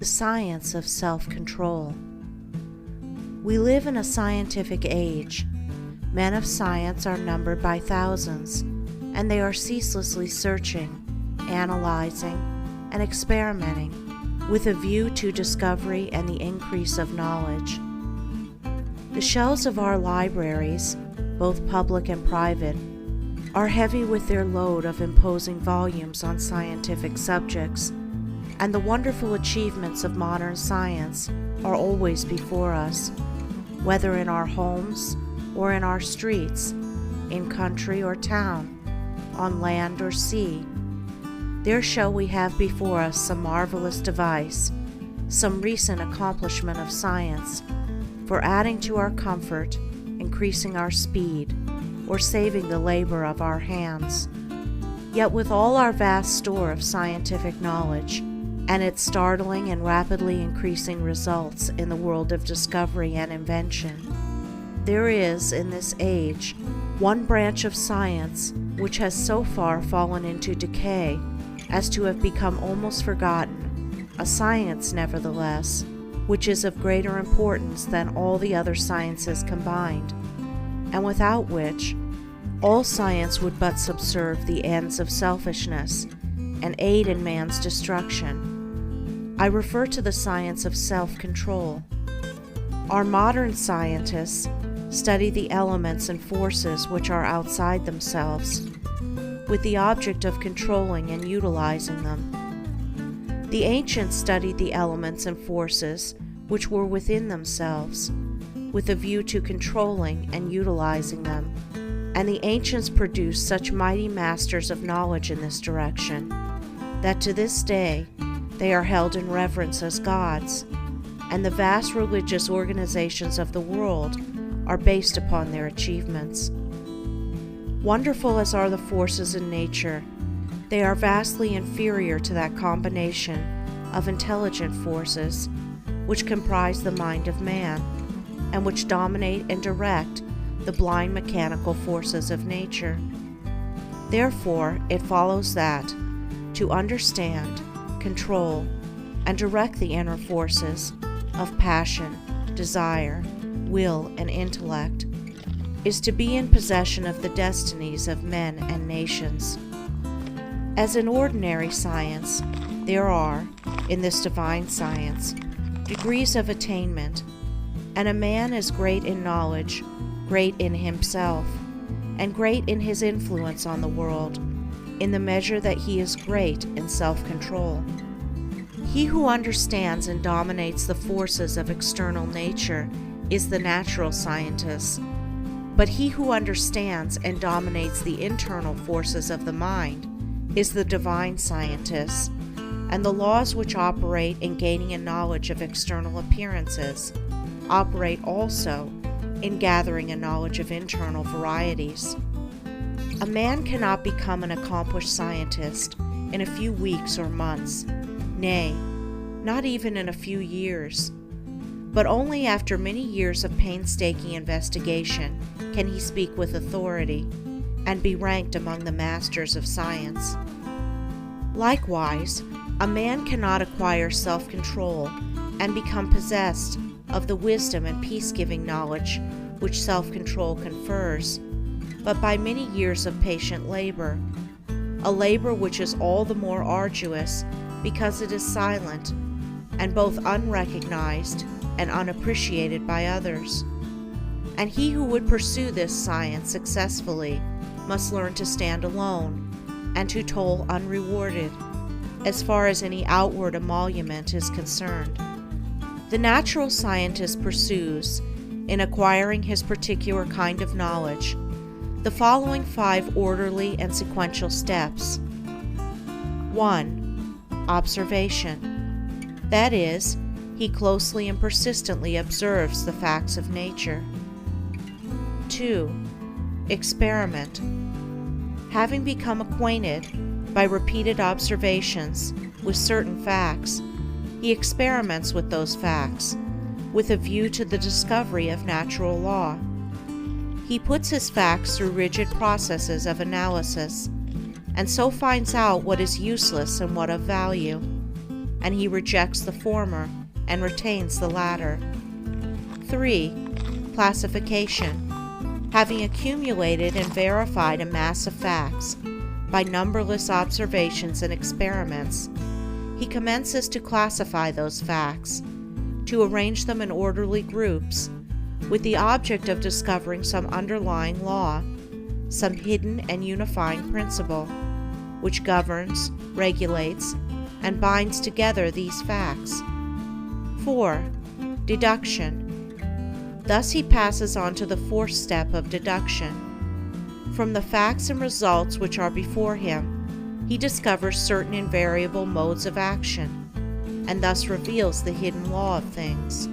The science of self-control. We live in a scientific age. Men of science are numbered by thousands, and they are ceaselessly searching, analyzing, and experimenting with a view to discovery and the increase of knowledge. The shelves of our libraries, both public and private, are heavy with their load of imposing volumes on scientific subjects, and the wonderful achievements of modern science are always before us, whether in our homes or in our streets, in country or town, on land or sea. There shall we have before us some marvelous device, some recent accomplishment of science, for adding to our comfort, increasing our speed, or saving the labor of our hands. Yet with all our vast store of scientific knowledge, and its startling and rapidly increasing results in the world of discovery and invention, there is, in this age, one branch of science which has so far fallen into decay as to have become almost forgotten, a science, nevertheless, which is of greater importance than all the other sciences combined, and without which all science would but subserve the ends of selfishness and aid in man's destruction. I refer to the science of self-control. Our modern scientists study the elements and forces which are outside themselves, with the object of controlling and utilizing them. The ancients studied the elements and forces which were within themselves, with a view to controlling and utilizing them, and the ancients produced such mighty masters of knowledge in this direction, that to this day they are held in reverence as gods, and the vast religious organizations of the world are based upon their achievements. Wonderful as are the forces in nature, they are vastly inferior to that combination of intelligent forces which comprise the mind of man, and which dominate and direct the blind mechanical forces of nature. Therefore, it follows that to understand, control, and direct the inner forces of passion, desire, will, and intellect is to be in possession of the destinies of men and nations. As in ordinary science, there are, in this divine science, degrees of attainment, and a man is great in knowledge, great in himself, and great in his influence on the world, in the measure that he is great in self-control. He who understands and dominates the forces of external nature is the natural scientist, but he who understands and dominates the internal forces of the mind is the divine scientist, and the laws which operate in gaining a knowledge of external appearances operate also in gathering a knowledge of internal varieties. A man cannot become an accomplished scientist in a few weeks or months, nay, not even in a few years, but only after many years of painstaking investigation can he speak with authority and be ranked among the masters of science. Likewise, a man cannot acquire self-control and become possessed of the wisdom and peace-giving knowledge which self-control confers, but by many years of patient labor, a labor which is all the more arduous because it is silent and both unrecognized and unappreciated by others. And he who would pursue this science successfully must learn to stand alone and to toil unrewarded, as far as any outward emolument is concerned. The natural scientist pursues, in acquiring his particular kind of knowledge, the following 5 orderly and sequential steps. 1. Observation. That is, he closely and persistently observes the facts of nature. 2. Experiment. Having become acquainted, by repeated observations, with certain facts, he experiments with those facts, with a view to the discovery of natural law. He puts his facts through rigid processes of analysis, and so finds out what is useless and what of value. and he rejects the former and retains the latter. 3. Classification. Having accumulated and verified a mass of facts by numberless observations and experiments, he commences to classify those facts, to arrange them in orderly groups, with the object of discovering some underlying law, some hidden and unifying principle, which governs, regulates, and binds together these facts. 4. Deduction. Thus he passes on to the fourth step of deduction. From the facts and results which are before him, he discovers certain invariable modes of action, and thus reveals the hidden law of things.